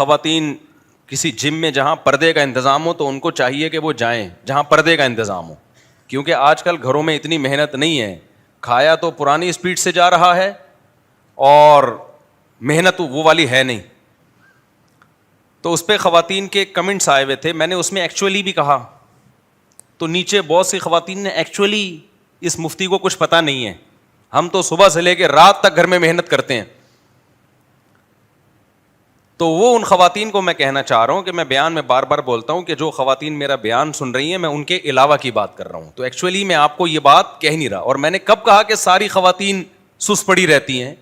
خواتین کسی جم میں جہاں پردے کا انتظام ہو تو ان کو چاہیے کہ وہ جائیں جہاں پردے کا انتظام ہو, کیونکہ آج کل گھروں میں اتنی محنت نہیں ہے, کھایا تو پرانی اسپیڈ سے جا رہا ہے اور محنت وہ والی ہے نہیں. تو اس پہ خواتین کے کمنٹس آئے ہوئے تھے, میں نے اس میں ایکچولی بھی کہا, تو نیچے بہت سی خواتین نے ایکچولی اس مفتی کو کچھ پتہ نہیں ہے, ہم تو صبح سے لے کے رات تک گھر میں محنت کرتے ہیں. تو وہ ان خواتین کو میں کہنا چاہ رہا ہوں کہ میں بیان میں بار بار بولتا ہوں کہ جو خواتین میرا بیان سن رہی ہیں میں ان کے علاوہ کی بات کر رہا ہوں, تو ایکچولی میں آپ کو یہ بات کہہ نہیں رہا. اور میں نے کب کہا کہ ساری خواتین سست پڑی رہتی ہیں؟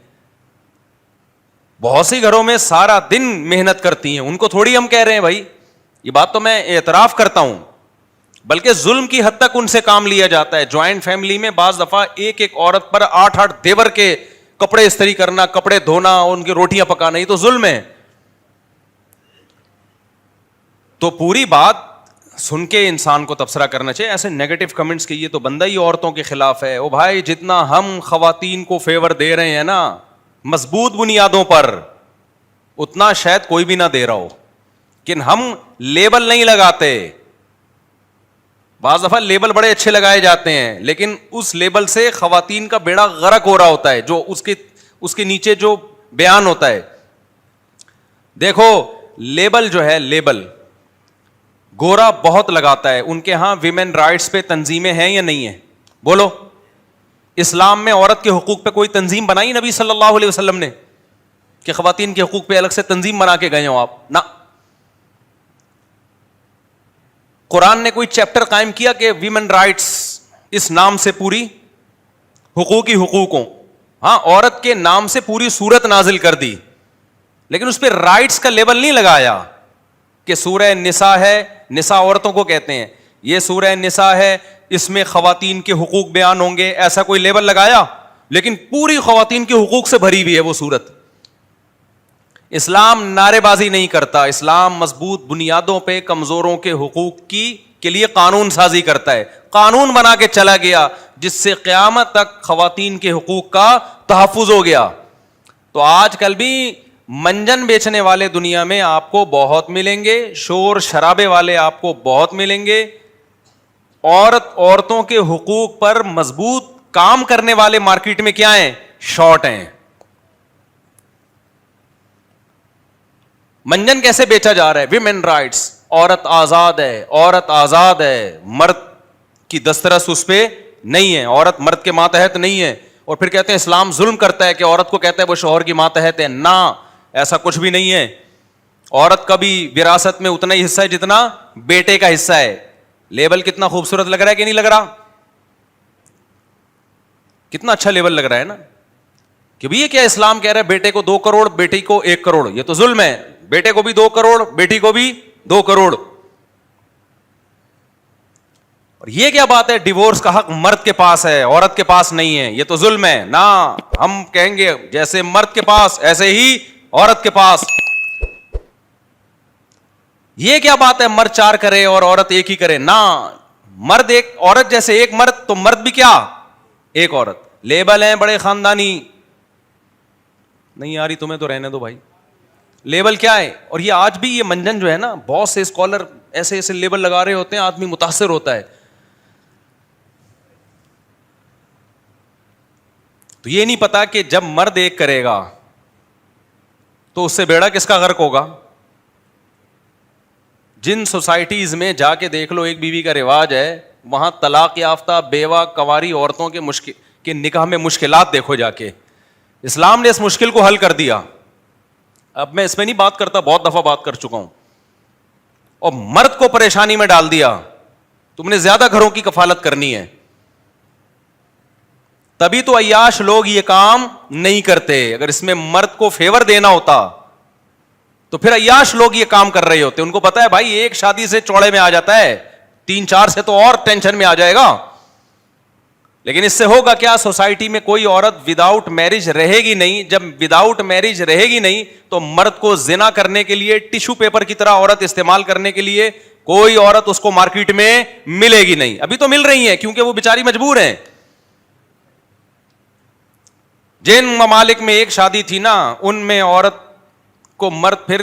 بہت سی گھروں میں سارا دن محنت کرتی ہیں, ان کو تھوڑی ہم کہہ رہے ہیں بھائی, یہ بات تو میں اعتراف کرتا ہوں, بلکہ ظلم کی حد تک ان سے کام لیا جاتا ہے. جوائنٹ فیملی میں بعض دفعہ ایک ایک عورت پر 8 دیور کے کپڑے استری کرنا, کپڑے دھونا, ان کی روٹیاں پکانا, یہ تو ظلم ہے. تو پوری بات سن کے انسان کو تبصرہ کرنا چاہیے. ایسے نیگیٹو کمنٹس کیے تو بندہ ہی عورتوں کے خلاف ہے. او بھائی, جتنا ہم خواتین کو فیور دے رہے ہیں نا مضبوط بنیادوں پر, اتنا شاید کوئی بھی نہ دے رہا ہو, لیکن ہم لیبل نہیں لگاتے. بعض دفعہ لیبل بڑے اچھے لگائے جاتے ہیں, لیکن اس لیبل سے خواتین کا بیڑا غرق ہو رہا ہوتا ہے, جو اس کے نیچے جو بیان ہوتا ہے. دیکھو لیبل جو ہے, لیبل گورا بہت لگاتا ہے. ان کے ہاں ویمن رائٹس پہ تنظیمیں ہیں یا نہیں ہیں؟ بولو. اسلام میں عورت کے حقوق پہ کوئی تنظیم بنائی نبی صلی اللہ علیہ وسلم نے کہ خواتین کے حقوق پہ الگ سے تنظیم بنا کے گئے ہو آپ؟ نہ. قرآن نے کوئی چیپٹر قائم کیا کہ ویمن رائٹس اس نام سے پوری حقوقی حقوقوں, ہاں عورت کے نام سے پوری سورت نازل کر دی, لیکن اس پہ رائٹس کا لیبل نہیں لگایا کہ سورہ نساء ہے, نساء عورتوں کو کہتے ہیں, یہ سورہ نساء ہے, اس میں خواتین کے حقوق بیان ہوں گے, ایسا کوئی لیبل لگایا؟ لیکن پوری خواتین کے حقوق سے بھری ہوئی ہے وہ سورت. اسلام نعرے بازی نہیں کرتا, اسلام مضبوط بنیادوں پہ کمزوروں کے حقوق کے لیے قانون سازی کرتا ہے. قانون بنا کے چلا گیا جس سے قیامت تک خواتین کے حقوق کا تحفظ ہو گیا. تو آج کل بھی منجن بیچنے والے دنیا میں آپ کو بہت ملیں گے, شور شرابے والے آپ کو بہت ملیں گے, عورتوں کے حقوق پر مضبوط کام کرنے والے مارکیٹ میں کیا ہیں؟ شارٹ ہیں. منجن کیسے بیچا جا رہا ہے؟ ویمن رائٹس, عورت آزاد ہے, عورت آزاد ہے, مرد کی دسترس اس پہ نہیں ہے, عورت مرد کے ماتحت نہیں ہے. اور پھر کہتے ہیں اسلام ظلم کرتا ہے کہ عورت کو کہتا ہے وہ شوہر کی ماتحت ہے. نہ, ایسا کچھ بھی نہیں ہے. عورت کا بھی وراثت میں اتنا ہی حصہ ہے جتنا بیٹے کا حصہ ہے. لیبل کتنا خوبصورت لگ رہا ہے کہ نہیں لگ رہا؟ کتنا اچھا لیبل لگ رہا ہے نا, کہ یہ کیا اسلام کہہ رہا ہے بیٹے کو 2 کروڑ, بیٹی کو 1 کروڑ. یہ تو ظلم ہے. بیٹے کو بھی 2 کروڑ, بیٹی کو بھی 2 کروڑ. اور یہ کیا بات ہے, ڈیورس کا حق مرد کے پاس ہے, عورت کے پاس نہیں ہے, یہ تو ظلم ہے. نہ, ہم کہیں گے جیسے مرد کے پاس ایسے ہی عورت کے پاس. یہ کیا بات ہے مرد 4 کرے اور عورت 1 ہی کرے؟ نہ, مرد ایک, عورت جیسے 1 مرد, تو مرد بھی کیا 1 عورت. لیبل ہیں بڑے خاندانی. نہیں آ رہی تمہیں تو رہنے دو بھائی. لیبل کیا ہے؟ اور یہ آج بھی یہ منجن جو ہے نا, بہت سے اسکالر ایسے ایسے لیبل لگا رہے ہوتے ہیں, آدمی متاثر ہوتا ہے. تو یہ نہیں پتا کہ جب مرد 1 کرے گا تو اس سے بیڑا کس کا غرق ہوگا. جن سوسائٹیز میں جا کے دیکھ لو 1 بیوی کا رواج ہے, وہاں طلاق یافتہ بیوہ کنواری عورتوں کے نکاح میں مشکلات دیکھو جا کے. اسلام نے اس مشکل کو حل کر دیا. اب میں اس میں نہیں بات کرتا, بہت دفعہ بات کر چکا ہوں. اور مرد کو پریشانی میں ڈال دیا, تم نے زیادہ گھروں کی کفالت کرنی ہے. تبھی تو عیاش لوگ یہ کام نہیں کرتے. اگر اس میں مرد کو فیور دینا ہوتا تو پھر عیاش لوگ یہ کام کر رہے ہوتے. ان کو پتا ہے بھائی 1 شادی سے چوڑے میں آ جاتا ہے, 3-4 سے تو اور ٹینشن میں آ جائے گا. لیکن اس سے ہوگا کیا, سوسائٹی میں کوئی عورت وداؤٹ میرج رہے گی نہیں. جب وداؤٹ میرج رہے گی نہیں تو مرد کو زنا کرنے کے لیے ٹیشو پیپر کی طرح عورت استعمال کرنے کے لیے کوئی عورت اس کو مارکیٹ میں ملے گی نہیں. ابھی تو مل رہی ہیں کیونکہ وہ بیچاری مجبور ہیں. جن ممالک میں 1 شادی تھی نا, ان میں عورت کو مرد پھر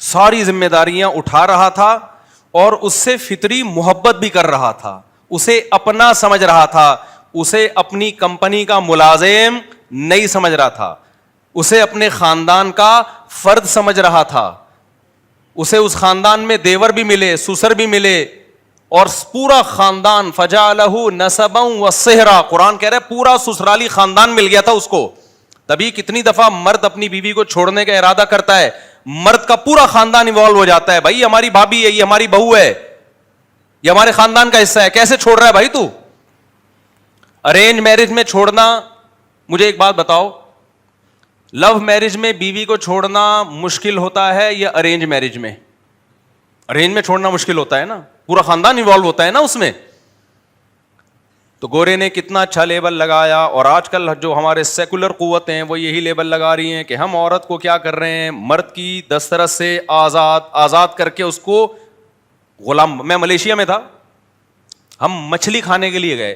ساری ذمہ داریاں اٹھا رہا تھا اور اس سے فطری محبت بھی کر رہا تھا, اسے اپنا سمجھ رہا تھا, اسے اپنی کمپنی کا ملازم نہیں سمجھ رہا تھا, اسے اپنے خاندان کا فرد سمجھ رہا تھا, اسے اس خاندان میں دیور بھی ملے, سسر بھی ملے, اور پورا خاندان فجعلہ نسبا وصہرا, قرآن کہہ رہا ہے پورا سسرالی خاندان مل گیا تھا اس کو. تبھی کتنی دفعہ مرد اپنی بیوی کو چھوڑنے کا ارادہ کرتا ہے, مرد کا پورا خاندان انوالو ہو جاتا ہے, بھائی ہماری بھابھی ہے, یہ ہماری بہو ہے, یہ ہمارے خاندان کا حصہ ہے, کیسے چھوڑ رہا ہے بھائی تو. ارینج میرج میں چھوڑنا, مجھے ایک بات بتاؤ, لو میرج میں بیوی کو چھوڑنا مشکل ہوتا ہے یا ارینج میرج میں؟ ارینج میں چھوڑنا مشکل ہوتا ہے نا, پورا خاندان انوالو ہوتا ہے نا اس میں. تو گورے نے کتنا اچھا لیبل لگایا, اور آج کل جو ہمارے سیکولر قوتیں ہیں وہ یہی لیبل لگا رہی ہیں کہ ہم عورت کو کیا کر رہے ہیں, مرد کی دسترس سے آزاد کر کے اس کو غلام. میں ملیشیا میں تھا, ہم مچھلی کھانے کے لیے گئے.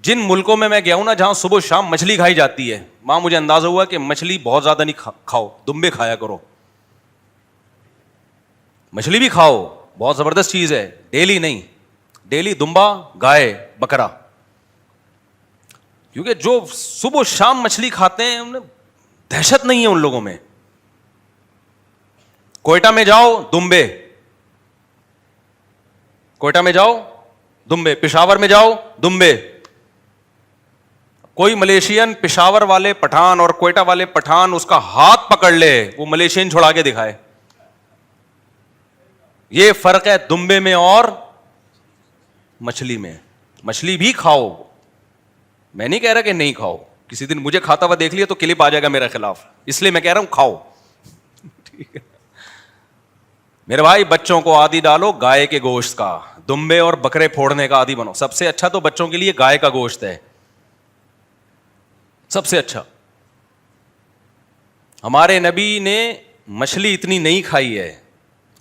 جن ملکوں میں گیا ہوں نا جہاں صبح شام مچھلی کھائی جاتی ہے, وہاں مجھے اندازہ ہوا کہ مچھلی بہت زیادہ نہیں کھاؤ, دمبے کھایا کرو. مچھلی بھی کھاؤ, بہت زبردست چیز ہے, ڈیلی نہیں, ڈیلی دمبا, گائے, بکرا, کیونکہ جو صبح شام مچھلی کھاتے ہیں انہیں دہشت نہیں ہے ان لوگوں میں. کوئٹہ میں جاؤ دمبے, کوئٹہ میں جاؤ دمبے, پشاور میں جاؤ دمبے. کوئی ملیشین پشاور والے پٹھان اور کوئٹہ والے پٹھان اس کا ہاتھ پکڑ لے, وہ ملیشین چھڑا کے دکھائے. یہ فرق ہے دمبے میں اور مچھلی میں. مچھلی بھی کھاؤ, میں نہیں کہہ رہا کہ نہیں کھاؤ, کسی دن مجھے کھاتا ہوا دیکھ لیا تو کلپ آ جائے گا میرے خلاف, اس لیے میں کہہ رہا ہوں کھاؤ. ٹھیک ہے میرے بھائی, بچوں کو عادی ڈالو گائے کے گوشت کا, دمبے اور بکرے پھوڑنے کا عادی بنو. سب سے اچھا تو بچوں کے لیے گائے کا گوشت ہے, سب سے اچھا. ہمارے نبی نے مچھلی اتنی نہیں کھائی ہے,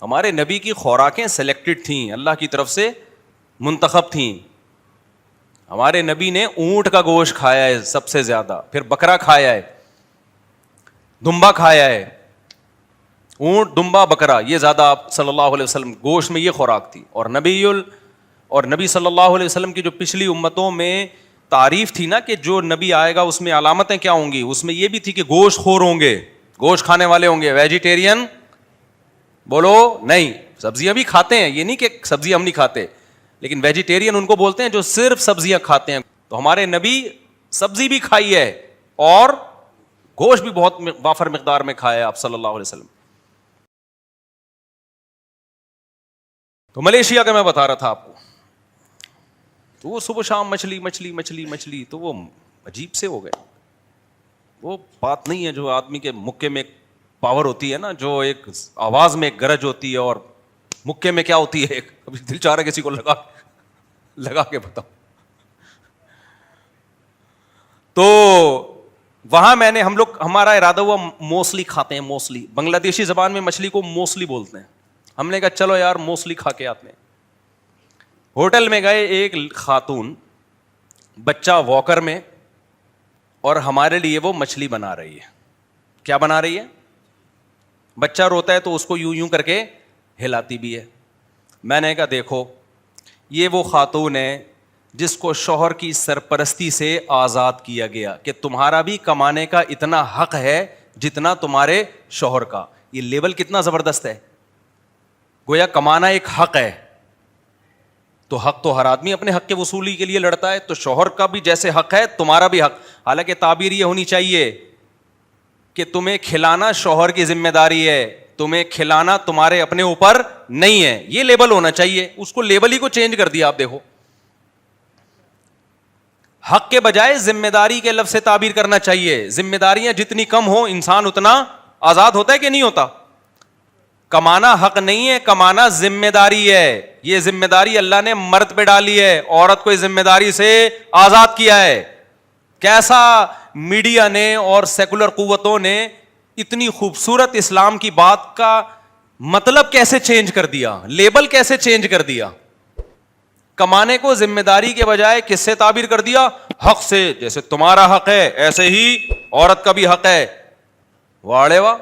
ہمارے نبی کی خوراکیں سلیکٹڈ تھیں, اللہ کی طرف سے منتخب تھیں. ہمارے نبی نے اونٹ کا گوشت کھایا ہے سب سے زیادہ, پھر بکرا کھایا ہے, دمبا کھایا ہے. اونٹ, دمبا, بکرا, یہ زیادہ آپ صلی اللہ علیہ وسلم گوشت میں یہ خوراک تھی. اور نبی صلی اللہ علیہ وسلم کی جو پچھلی امتوں میں تعریف تھی نا کہ جو نبی آئے گا اس میں علامتیں کیا ہوں گی, اس میں یہ بھی تھی کہ گوشت خور ہوں گے, گوشت کھانے والے ہوں گے. ویجیٹیرین بولو نہیں, سبزیاں بھی کھاتے ہیں, یہ نہیں کہ سبزیاں ہم نہیں کھاتے, لیکن ویجیٹیرین ان کو بولتے ہیں جو صرف سبزیاں کھاتے ہیں. تو ہمارے نبی سبزی بھی کھائی ہے اور گوشت بھی بہت وافر مقدار میں کھایا ہے آپ صلی اللہ علیہ وسلم. تو ملیشیا کا میں بتا رہا تھا آپ کو, تو وہ صبح شام مچھلی مچھلی مچھلی مچھلی, تو وہ عجیب سے ہو گئے. وہ بات نہیں ہے جو آدمی کے مکے میں پاور ہوتی ہے نا, جو ایک آواز میں ایک گرج ہوتی ہے, اور مکے میں کیا ہوتی ہے, ایک ابھی دل چاہ رہا ہے کسی کو لگا کے بتاؤ. تو وہاں میں نے, ہمارا ارادہ ہوا موسلی کھاتے ہیں, موسلی بنگلہ دیشی زبان میں مچھلی کو موسلی بولتے ہیں. ہم نے کہا چلو یار موسلی کھا کے آتے ہیں. ہوٹل میں گئے, ایک خاتون بچہ واکر میں, اور ہمارے لیے وہ مچھلی بنا رہی ہے. کیا بنا رہی ہے؟ بچہ روتا ہے تو اس کو یوں یوں کر کے ہلاتی بھی ہے. میں نے کہا دیکھو یہ وہ خاتون ہے جس کو شوہر کی سرپرستی سے آزاد کیا گیا کہ تمہارا بھی کمانے کا اتنا حق ہے جتنا تمہارے شوہر کا. یہ لیبل کتنا زبردست ہے, گویا کمانا ایک حق ہے, تو حق تو ہر آدمی اپنے حق کے وصولی کے لیے لڑتا ہے, تو شوہر کا بھی جیسے حق ہے تمہارا بھی حق. حالانکہ تعبیر یہ ہونی چاہیے کہ تمہیں کھلانا شوہر کی ذمہ داری ہے, تمہیں کھلانا تمہارے اپنے اوپر نہیں ہے, یہ لیبل ہونا چاہیے. اس کو لیبل ہی کو چینج کر دیا. آپ دیکھو حق کے بجائے ذمہ داری کے لفظ سے تعبیر کرنا چاہیے. ذمہ داریاں جتنی کم ہو انسان اتنا آزاد ہوتا ہے کہ نہیں ہوتا. کمانا حق نہیں ہے, کمانا ذمہ داری ہے. یہ ذمہ داری اللہ نے مرد پہ ڈالی ہے, عورت کو اس ذمہ داری سے آزاد کیا ہے. کیسا میڈیا نے اور سیکولر قوتوں نے اتنی خوبصورت اسلام کی بات کا مطلب کیسے چینج کر دیا, لیبل کیسے چینج کر دیا. کمانے کو ذمہ داری کے بجائے کس سے تعبیر کر دیا؟ حق سے. جیسے تمہارا حق ہے ایسے ہی عورت کا بھی حق ہے. واڑے واہ.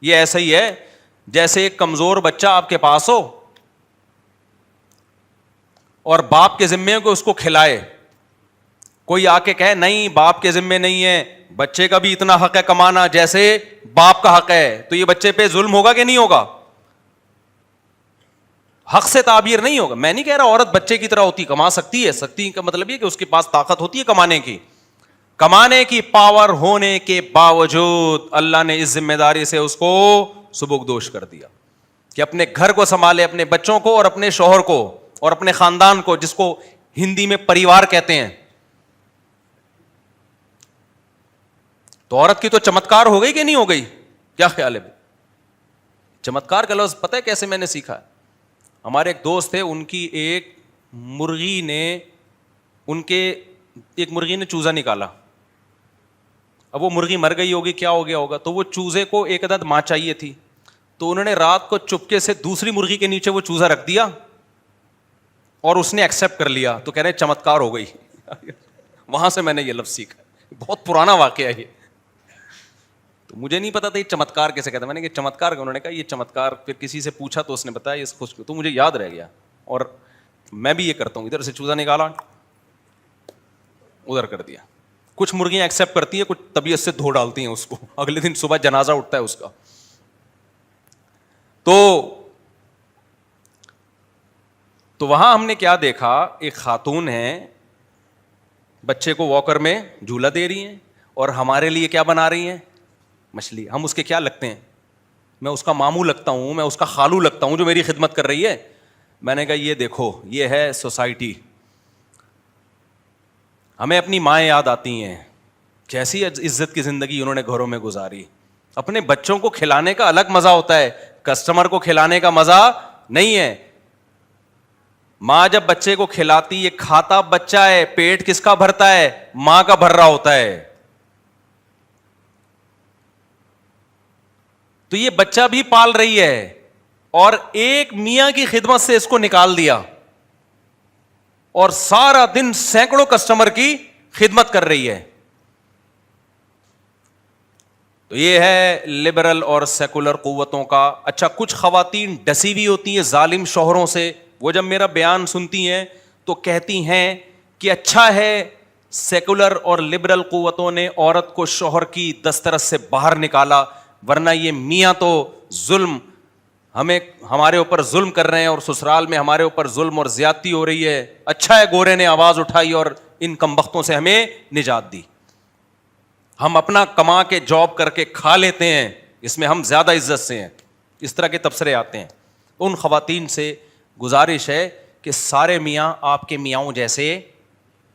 یہ ایسا ہی ہے جیسے ایک کمزور بچہ آپ کے پاس ہو اور باپ کے ذمے ہو کہ اس کو کھلائے. کوئی آ کے کہے نہیں باپ کے ذمے نہیں ہے, بچے کا بھی اتنا حق ہے کمانا جیسے باپ کا حق ہے, تو یہ بچے پہ ظلم ہوگا کہ نہیں ہوگا؟ حق سے تعبیر نہیں ہوگا. میں نہیں کہہ رہا عورت بچے کی طرح ہوتی, کما سکتی ہے, سکتی کا مطلب یہ کہ اس کے پاس طاقت ہوتی ہے کمانے کی پاور ہونے کے باوجود اللہ نے اس ذمہ داری سے اس کو سبکدوش کر دیا کہ اپنے گھر کو سنبھالے, اپنے بچوں کو اور اپنے شوہر کو اور اپنے خاندان کو, جس کو ہندی میں پریوار کہتے ہیں. تو عورت کی تو چمتکار ہو گئی کہ نہیں ہو گئی؟ کیا خیال ہے؟ چمتکار کا لفظ پتہ ہے کیسے میں نے سیکھا ہے؟ ہمارے ایک دوست تھے, ان کی ایک مرغی نے چوزا نکالا. اب وہ مرغی مر گئی ہوگی, کیا ہو گیا ہوگا, تو وہ چوزے کو ایک عدد ماں چاہیے تھی, تو انہوں نے رات کو چپکے سے دوسری مرغی کے نیچے وہ چوزا رکھ دیا اور اس نے ایکسپٹ کر لیا. تو کہہ رہے چمتکار ہو گئی. وہاں سے میں نے یہ لفظ سیکھا, بہت پرانا واقعہ ہے یہ. تو مجھے نہیں پتا تھا یہ چمتکار کیسے کہتا. میں نے کہ چمتکار, انہوں نے کہا یہ چمتکار. پھر کسی سے پوچھا تو اس نے بتایا اس خوش, تو مجھے یاد رہ گیا. اور میں بھی یہ کرتا ہوں, ادھر سے چوزا نکالا ادھر کر دیا. کچھ مرغیاں ایکسپٹ کرتی ہیں, کچھ طبیعت سے دھو ڈالتی ہیں اس کو, اگلے دن صبح جنازہ اٹھتا ہے اس کا. تو وہاں ہم نے کیا دیکھا, ایک خاتون ہے بچے کو واکر میں جھولا دے رہی ہیں اور ہمارے لیے کیا بنا رہی ہیں, مچھلی. ہم اس کے کیا لگتے ہیں؟ میں اس کا ماموں لگتا ہوں, میں اس کا خالو لگتا ہوں جو میری خدمت کر رہی ہے. میں نے کہا یہ دیکھو یہ ہے سوسائٹی. ہمیں اپنی مائیں یاد آتی ہیں, کیسی عزت کی زندگی انہوں نے گھروں میں گزاری. اپنے بچوں کو کھلانے کا الگ مزہ ہوتا ہے, کسٹمر کو کھلانے کا مزہ نہیں ہے. ماں جب بچے کو کھلاتی, یہ کھاتا بچہ ہے, پیٹ کس کا بھرتا ہے؟ ماں کا بھر رہا ہوتا ہے. تو یہ بچہ بھی پال رہی ہے اور ایک میاں کی خدمت سے اس کو نکال دیا اور سارا دن سینکڑوں کسٹمر کی خدمت کر رہی ہے. تو یہ ہے لبرل اور سیکولر قوتوں کا. اچھا, کچھ خواتین ڈسی ہوئی ہوتی ہیں ظالم شوہروں سے, وہ جب میرا بیان سنتی ہیں تو کہتی ہیں کہ اچھا ہے سیکولر اور لبرل قوتوں نے عورت کو شوہر کی دسترس سے باہر نکالا, ورنہ یہ میاں تو ظلم ہمارے اوپر ظلم کر رہے ہیں اور سسرال میں ہمارے اوپر ظلم اور زیادتی ہو رہی ہے. اچھا ہے گورے نے آواز اٹھائی اور ان کمبختوں سے ہمیں نجات دی. ہم اپنا کما کے جاب کر کے کھا لیتے ہیں, اس میں ہم زیادہ عزت سے ہیں. اس طرح کے تبصرے آتے ہیں. ان خواتین سے گزارش ہے کہ سارے میاں آپ کے میاؤں جیسے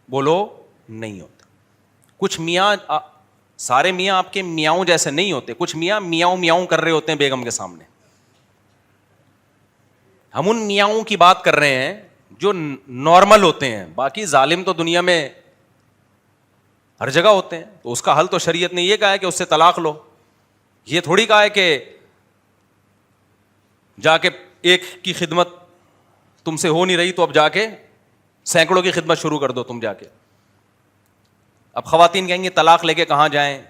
بولو نہیں ہوتے. کچھ میاں, سارے میاں آپ کے میاؤں جیسے نہیں ہوتے. کچھ میاں میاؤں میاؤں کر رہے ہوتے ہیں بیگم کے سامنے. ہم ان میاؤں کی بات کر رہے ہیں جو نارمل ہوتے ہیں. باقی ظالم تو دنیا میں ہر جگہ ہوتے ہیں. تو اس کا حل تو شریعت نے یہ کہا ہے کہ اس سے طلاق لو. یہ تھوڑی کہا ہے کہ جا کے ایک کی خدمت تم سے ہو نہیں رہی تو اب جا کے سینکڑوں کی خدمت شروع کر دو تم جا کے. اب خواتین کہیں گے طلاق لے کے کہاں جائیں,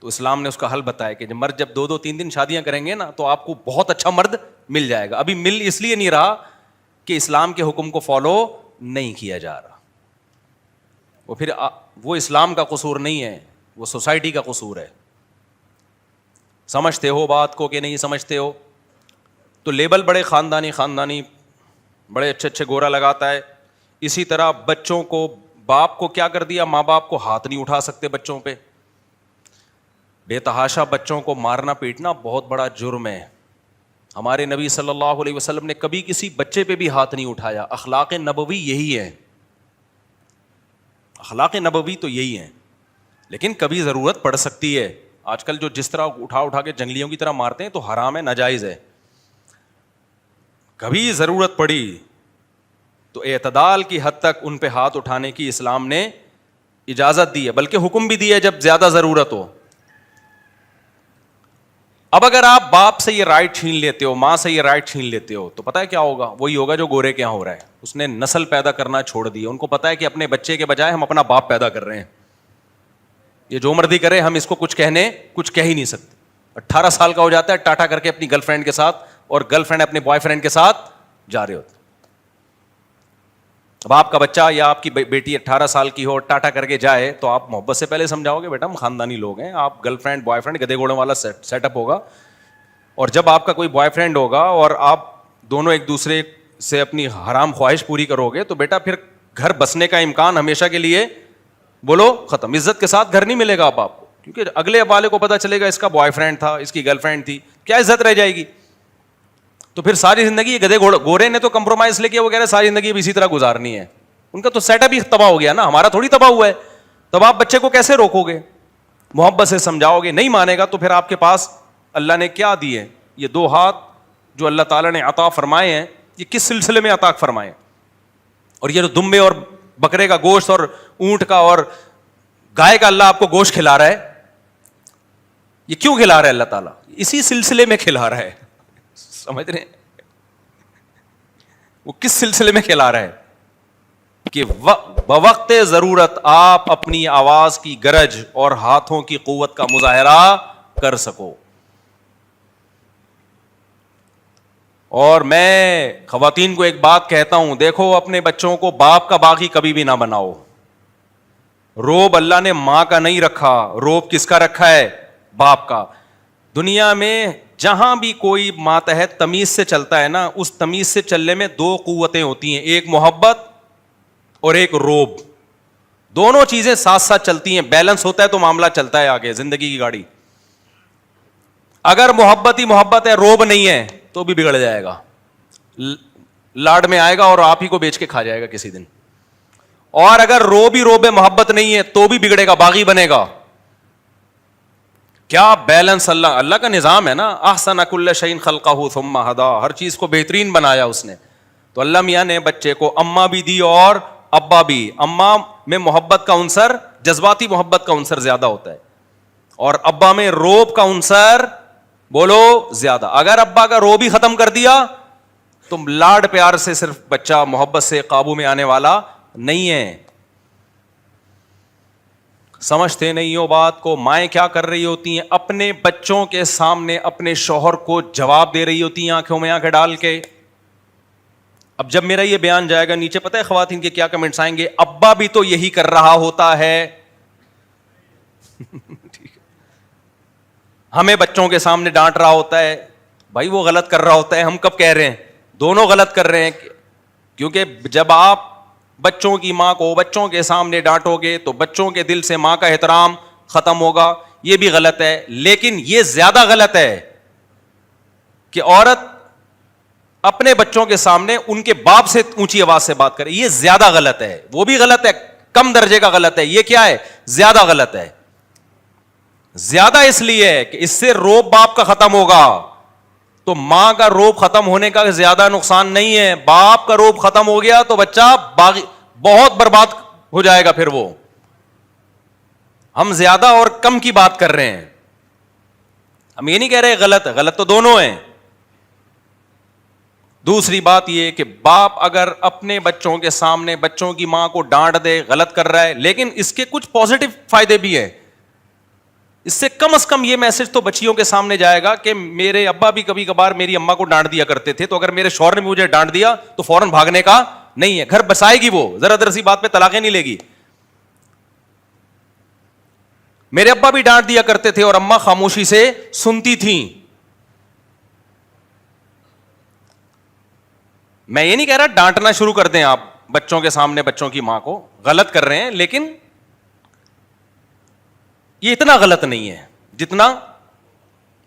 تو اسلام نے اس کا حل بتایا کہ مرد جب 2-2 3 شادیاں کریں گے نا تو آپ کو بہت اچھا مرد مل جائے گا. ابھی مل اس لیے نہیں رہا کہ اسلام کے حکم کو فالو نہیں کیا جا رہا. وہ پھر وہ اسلام کا قصور نہیں ہے, وہ سوسائٹی کا قصور ہے. سمجھتے ہو بات کو کہ نہیں سمجھتے ہو؟ تو لیبل بڑے خاندانی بڑے اچھے گورا لگاتا ہے. اسی طرح بچوں کو, باپ کو کیا کر دیا, ماں باپ کو ہاتھ نہیں اٹھا سکتے بچوں پہ. بے تحاشا بچوں کو مارنا پیٹنا بہت بڑا جرم ہے. ہمارے نبی صلی اللہ علیہ وسلم نے کبھی کسی بچے پہ بھی ہاتھ نہیں اٹھایا. اخلاق نبوی یہی ہے, اخلاق نبوی تو یہی ہے. لیکن کبھی ضرورت پڑ سکتی ہے. آج کل جو جس طرح اٹھا کے جنگلیوں کی طرح مارتے ہیں تو حرام ہے, ناجائز ہے. کبھی ضرورت پڑی تو اعتدال کی حد تک ان پہ ہاتھ اٹھانے کی اسلام نے اجازت دی ہے, بلکہ حکم بھی دیا ہے جب زیادہ ضرورت ہو. اب اگر آپ باپ سے یہ رائٹ چھین لیتے ہو, ماں سے یہ رائٹ چھین لیتے ہو, تو پتہ ہے کیا ہوگا؟ وہی ہوگا جو گورے کے یہاں ہو رہا ہے. اس نے نسل پیدا کرنا چھوڑ دی. ان کو پتہ ہے کہ اپنے بچے کے بجائے ہم اپنا باپ پیدا کر رہے ہیں. یہ جو مرضی کرے ہم اس کو کچھ کہہ ہی نہیں سکتے. 18 سال کا ہو جاتا ہے, ٹاٹا کر کے اپنی گرل فرینڈ کے ساتھ, اور گرل فرینڈ اپنے بوائے فرینڈ کے ساتھ جا رہے ہوتے. اب آپ کا بچہ یا آپ کی بیٹی 18 سال کی ہو, ٹاٹا کر کے جائے, تو آپ محبت سے پہلے سمجھاؤ گے بیٹا ہم خاندانی لوگ ہیں, آپ گرل فرینڈ بوائے فرینڈ گدے گھوڑوں والا سیٹ اپ ہوگا. اور جب آپ کا کوئی بوائے فرینڈ ہوگا اور آپ دونوں ایک دوسرے سے اپنی حرام خواہش پوری کرو گے, تو بیٹا پھر گھر بسنے کا امکان ہمیشہ کے لیے بولو ختم. عزت کے ساتھ گھر نہیں ملے گا اب آپ کو, کیونکہ اگلے والے کو پتا چلے گا اس کا بوائے فرینڈ تھا, اس کی گرل فرینڈ تھی, کیا عزت رہ جائے گی. تو پھر ساری زندگی گدے گورے نے تو کمپرومائز لے کے وہ کہہ رہے ساری زندگی اب اسی طرح گزارنی ہے, ان کا تو سیٹ اپ ہی تباہ ہو گیا نا, ہمارا تھوڑی تباہ ہوا ہے. تب آپ بچے کو کیسے روکو گے؟ محبت سے سمجھاؤ گے, نہیں مانے گا تو پھر آپ کے پاس اللہ نے کیا دیے, یہ 2 ہاتھ جو اللہ تعالیٰ نے عطا فرمائے ہیں, یہ کس سلسلے میں عطا فرمائے؟ اور یہ جو دمبے اور بکرے کا گوشت اور اونٹ کا اور گائے کا اللہ آپ کو گوشت کھلا رہا ہے, یہ کیوں کھلا رہا ہے اللہ تعالیٰ؟ اسی سلسلے میں کھلا رہا ہے. سمجھ رہے ہیں وہ کس سلسلے میں کھلا رہا ہے؟ کہ بوقت ضرورت آپ اپنی آواز کی گرج اور ہاتھوں کی قوت کا مظاہرہ کر سکو. اور میں خواتین کو ایک بات کہتا ہوں, دیکھو اپنے بچوں کو باپ کا باغی کبھی بھی نہ بناؤ. روب اللہ نے ماں کا نہیں رکھا, روب کس کا رکھا ہے؟ باپ کا. دنیا میں جہاں بھی کوئی ماتحت تمیز سے چلتا ہے نا, اس تمیز سے چلنے میں 2 قوتیں ہوتی ہیں, ایک محبت اور ایک روب. دونوں چیزیں ساتھ ساتھ چلتی ہیں, بیلنس ہوتا ہے تو معاملہ چلتا ہے آگے زندگی کی گاڑی. اگر محبت ہی محبت ہے, روب نہیں ہے, تو بھی بگڑ جائے گا, لاڈ میں آئے گا اور آپ ہی کو بیچ کے کھا جائے گا کسی دن. اور اگر روب ہی روب محبت نہیں ہے تو بھی بگڑے گا, باغی بنے گا. کیا بیلنس اللہ کا نظام ہے نا. احسن کل شیء خلقہ ثم ہدی, ہر چیز کو بہترین بنایا اس نے. تو اللہ میاں نے بچے کو اماں بھی دی اور ابا بھی. اماں میں محبت کا عنصر, جذباتی محبت کا عنصر زیادہ ہوتا ہے, اور ابا میں روب کا عنصر بولو زیادہ. اگر ابا کا روب ہی ختم کر دیا تو لاڈ پیار سے صرف بچہ محبت سے قابو میں آنے والا نہیں ہے. سمجھتے نہیں ہو بات کو. مائیں کیا کر رہی ہوتی ہیں؟ اپنے بچوں کے سامنے اپنے شوہر کو جواب دے رہی ہوتی ہیں آنکھوں میں آنکھیں ڈال کے. اب جب میرا یہ بیان جائے گا نیچے پتہ ہے خواتین کے کیا کمنٹس آئیں گے؟ ابا بھی تو یہی کر رہا ہوتا ہے. ہمیں بچوں کے سامنے ڈانٹ رہا ہوتا ہے. بھائی وہ غلط کر رہا ہوتا ہے, ہم کب کہہ رہے ہیں؟ دونوں غلط کر رہے ہیں. کیونکہ جب آپ بچوں کی ماں کو بچوں کے سامنے ڈانٹو گے تو بچوں کے دل سے ماں کا احترام ختم ہوگا. یہ بھی غلط ہے, لیکن یہ زیادہ غلط ہے کہ عورت اپنے بچوں کے سامنے ان کے باپ سے اونچی آواز سے بات کرے. یہ زیادہ غلط ہے. وہ بھی غلط ہے, کم درجے کا غلط ہے. یہ کیا ہے؟ زیادہ غلط ہے. زیادہ اس لیے ہے کہ اس سے روب باپ کا ختم ہوگا. تو ماں کا روب ختم ہونے کا زیادہ نقصان نہیں ہے. باپ کا روب ختم ہو گیا تو بچہ بہت برباد ہو جائے گا. پھر وہ ہم زیادہ اور کم کی بات کر رہے ہیں. ہم یہ نہیں کہہ رہے غلط ہے, غلط تو دونوں ہیں. دوسری بات یہ کہ باپ اگر اپنے بچوں کے سامنے بچوں کی ماں کو ڈانٹ دے, غلط کر رہا ہے, لیکن اس کے کچھ پازیٹو فائدے بھی ہیں. اس سے کم از کم یہ میسج تو بچیوں کے سامنے جائے گا کہ میرے ابا بھی کبھی کبھار میری اماں کو ڈانٹ دیا کرتے تھے, تو اگر میرے شوہر نے مجھے ڈانٹ دیا تو فوراً بھاگنے کا نہیں ہے. گھر بسائے گی وہ, ذرا ذرا سی بات پہ طلاقیں نہیں لے گی. میرے ابا بھی ڈانٹ دیا کرتے تھے اور اماں خاموشی سے سنتی تھیں. میں یہ نہیں کہہ رہا ڈانٹنا شروع کر دیں آپ بچوں کے سامنے بچوں کی ماں کو, غلط کر رہے ہیں, لیکن یہ اتنا غلط نہیں ہے جتنا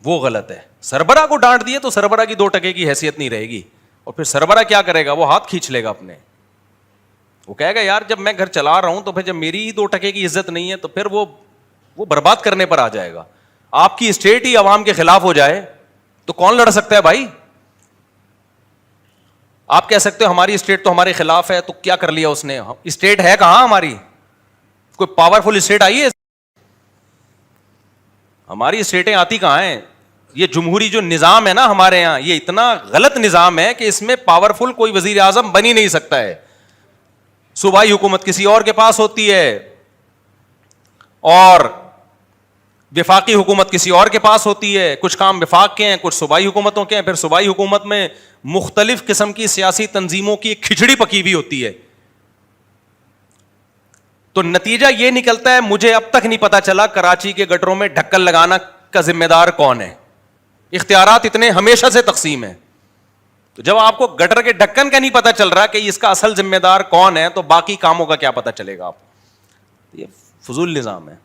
وہ غلط ہے. سربراہ کو ڈانٹ دیے تو سربراہ کی 2 ٹکے کی حیثیت نہیں رہے گی. اور پھر سربراہ کیا کرے گا؟ وہ ہاتھ کھینچ لے گا اپنے. وہ کہے گا یار جب میں گھر چلا رہا ہوں تو پھر جب میری ہی 2 ٹکے کی عزت نہیں ہے تو پھر وہ برباد کرنے پر آ جائے گا. آپ کی اسٹیٹ ہی عوام کے خلاف ہو جائے تو کون لڑ سکتا ہے بھائی؟ آپ کہہ سکتے ہو ہماری اسٹیٹ تو ہمارے خلاف ہے, تو کیا کر لیا اس نے؟ اسٹیٹ ہے کہاں ہماری؟ کوئی پاورفل اسٹیٹ آئی ہے؟ ہماری اسٹیٹیں آتی کہاں ہیں؟ یہ جمہوری جو نظام ہے نا ہمارے یہاں, یہ اتنا غلط نظام ہے کہ اس میں پاورفل کوئی وزیر اعظم بن ہی نہیں سکتا ہے. صوبائی حکومت کسی اور کے پاس ہوتی ہے, اور وفاقی حکومت کسی اور کے پاس ہوتی ہے, کچھ کام وفاق کے ہیں, کچھ صوبائی حکومتوں کے ہیں, پھر صوبائی حکومت میں مختلف قسم کی سیاسی تنظیموں کی ایک کھچڑی پکی ہوئی ہوتی ہے. تو نتیجہ یہ نکلتا ہے, مجھے اب تک نہیں پتا چلا کراچی کے گٹروں میں ڈھکن لگانا کا ذمہ دار کون ہے. اختیارات اتنے ہمیشہ سے تقسیم ہیں, تو جب آپ کو گٹر کے ڈھکن کا نہیں پتا چل رہا کہ اس کا اصل ذمہ دار کون ہے, تو باقی کاموں کا کیا پتا چلے گا آپ. یہ فضول نظام ہے.